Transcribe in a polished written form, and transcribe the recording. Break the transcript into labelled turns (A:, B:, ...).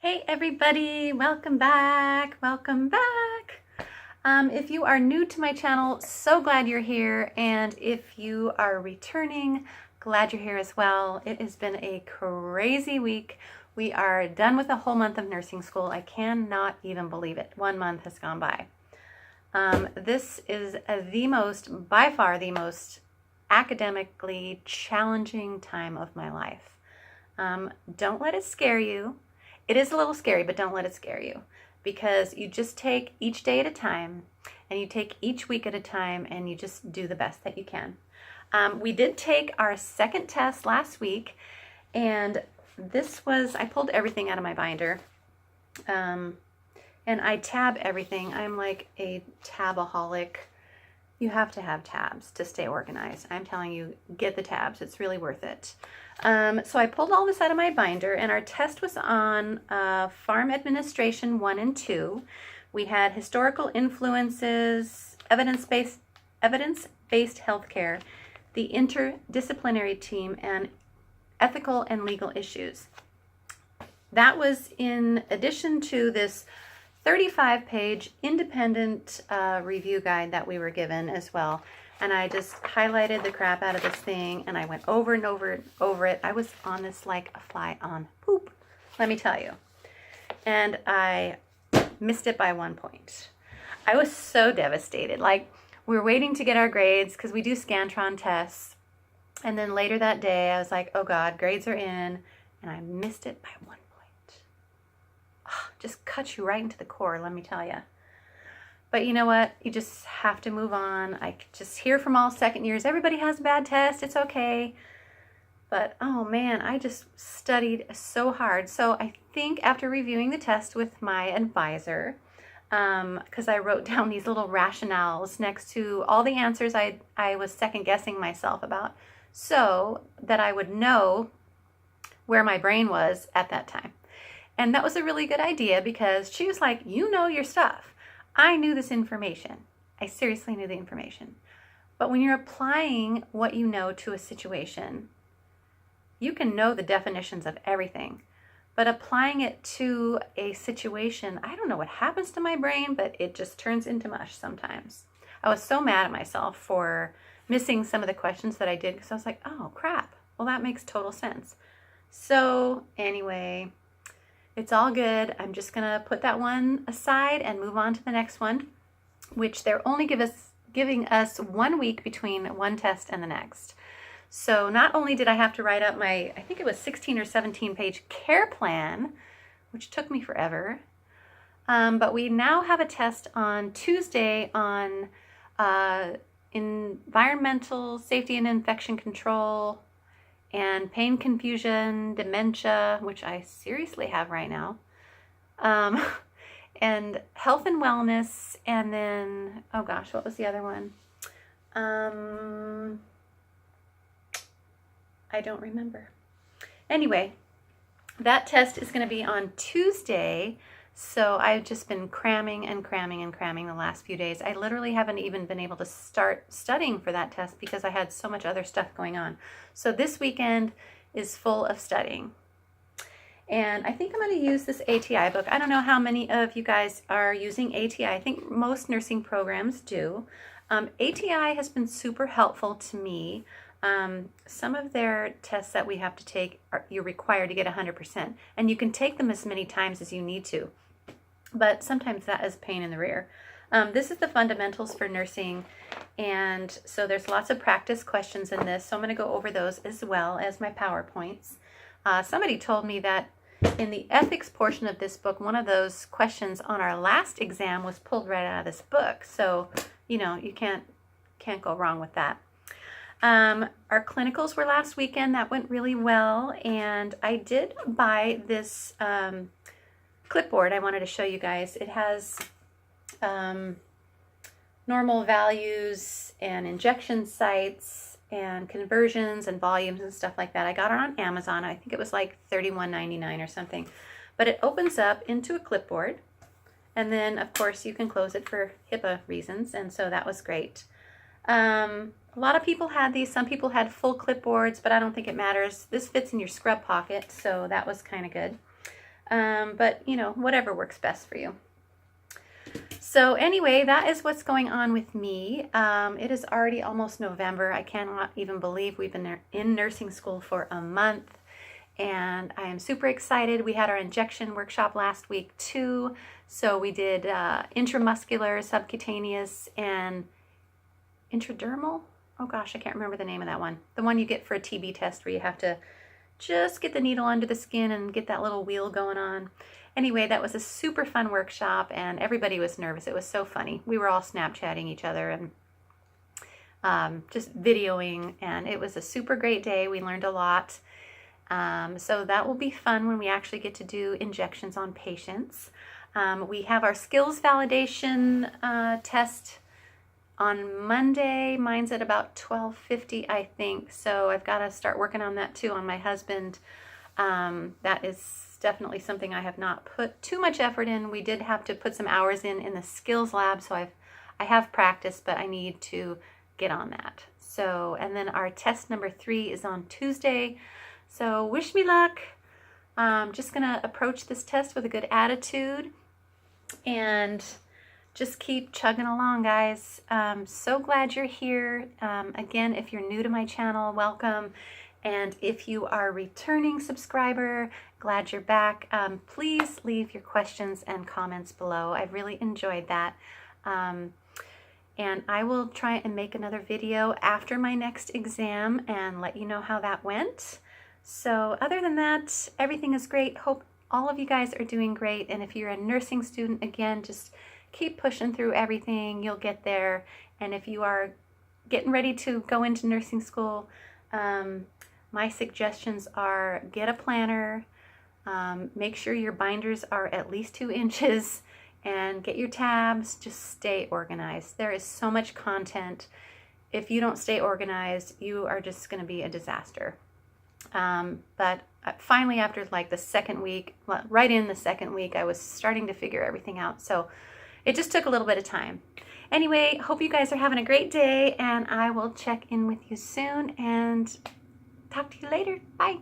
A: Hey everybody, welcome back, welcome back. If you are new to my channel, so glad you're here, and if you are returning, glad you're here as well. It has been a crazy week. We are done with a whole month of nursing school. I cannot even believe it. 1 month has gone by. This is by far the most academically challenging time of my life. Don't let it scare you. It is a little scary, but don't let it scare you, because you just take each day at a time and you take each week at a time and you just do the best that you can. We did take our second test last week, and I pulled everything out of my binder, and I tab everything. I'm like a tabaholic. You have to have tabs to stay organized. I'm telling you, get the tabs. It's really worth it. So I pulled all this out of my binder, and our test was on Pharm Administration 1 and 2. We had historical influences, evidence-based healthcare, the interdisciplinary team, and ethical and legal issues. That was in addition to this 35-page independent review guide that we were given as well. And I just highlighted the crap out of this thing, and I went over and over it. I was on this like a fly on poop, let me tell you. And I missed it by 1 point. I was so devastated. Like, we were waiting to get our grades because we do Scantron tests. And then later that day, I was like, oh God, grades are in. And I missed it by 1 point. Oh, just cuts you right into the core, let me tell you. But you know what? You just have to move on. I just hear from all second years, everybody has a bad test, it's okay. But oh man, I just studied so hard. So I think after reviewing the test with my advisor, because I wrote down these little rationales next to all the answers I was second guessing myself about, so that I would know where my brain was at that time. And that was a really good idea, because she was like, you know your stuff. I knew this information. I seriously knew the information. But when you're applying what you know to a situation, you can know the definitions of everything. But applying it to a situation, I don't know what happens to my brain, but it just turns into mush sometimes. I was so mad at myself for missing some of the questions that I did, because I was like, oh crap, well that makes total sense. So anyway, it's all good. I'm just gonna put that one aside and move on to the next one, which they're only giving us 1 week between one test and the next. So not only did I have to write up my, I think it was 16 or 17 page care plan, which took me forever, but we now have a test on Tuesday on environmental safety and infection control, and pain, confusion, dementia, which I seriously have right now, and health and wellness, and then, oh gosh, what was the other one? I don't remember. Anyway, that test is going to be on Tuesday, so I've just been cramming and cramming and cramming the last few days. I literally haven't even been able to start studying for that test because I had so much other stuff going on. So this weekend is full of studying. And I think I'm going to use this ATI book. I don't know how many of you guys are using ATI. I think most nursing programs do. ATI has been super helpful to me. Some of their tests that we have to take, you're required to get 100%. And you can take them as many times as you need to. But sometimes that is a pain in the rear. This is the fundamentals for nursing, and so there's lots of practice questions in this, so I'm going to go over those as well as my PowerPoints. Somebody told me that in the ethics portion of this book, one of those questions on our last exam was pulled right out of this book, so you know, you can't go wrong with that. Our clinicals were last weekend. That went really well, and I did buy this clipboard I wanted to show you guys. It has normal values and injection sites and conversions and volumes and stuff like that. I got it on Amazon. I think it was like $31.99 or something. But it opens up into a clipboard, and then of course you can close it for HIPAA reasons, and so that was great. A lot of people had these. Some people had full clipboards, but I don't think it matters. This fits in your scrub pocket, so that was kind of good. But you know, whatever works best for you. So anyway, that is what's going on with me. It is already almost November. I cannot even believe we've been in nursing school for a month, and I am super excited. We had our injection workshop last week too. So we did intramuscular, subcutaneous, and intradermal. Oh gosh, I can't remember the name of that one. The one you get for a TB test where you have to just get the needle under the skin and get that little wheel going on. Anyway, that was a super fun workshop, and everybody was nervous. It was so funny. We were all Snapchatting each other and just videoing, and it was a super great day. We learned a lot. So that will be fun when we actually get to do injections on patients. We have our skills validation test on Monday. Mine's at about 12:50, I think. So I've got to start working on that too on my husband. That is definitely something I have not put too much effort in. We did have to put some hours in the skills lab, so I have practiced, but I need to get on that. So, and then our test number 3 is on Tuesday. So wish me luck. I'm just gonna approach this test with a good attitude and just keep chugging along, guys. So glad you're here. Again, if you're new to my channel, welcome. And if you are a returning subscriber, glad you're back. Please leave your questions and comments below. I've really enjoyed that. And I will try and make another video after my next exam and let you know how that went. So other than that, everything is great. Hope all of you guys are doing great. And if you're a nursing student, again, just keep pushing through everything. You'll get there. And if you are getting ready to go into nursing school, my suggestions are get a planner, make sure your binders are at least 2 inches, and get your tabs. Just stay organized. There is so much content. If you don't stay organized, you are just going to be a disaster. But finally, after like the second week, right in the second week, I was starting to figure everything out. So it just took a little bit of time. Anyway, hope you guys are having a great day, and I will check in with you soon and talk to you later. Bye.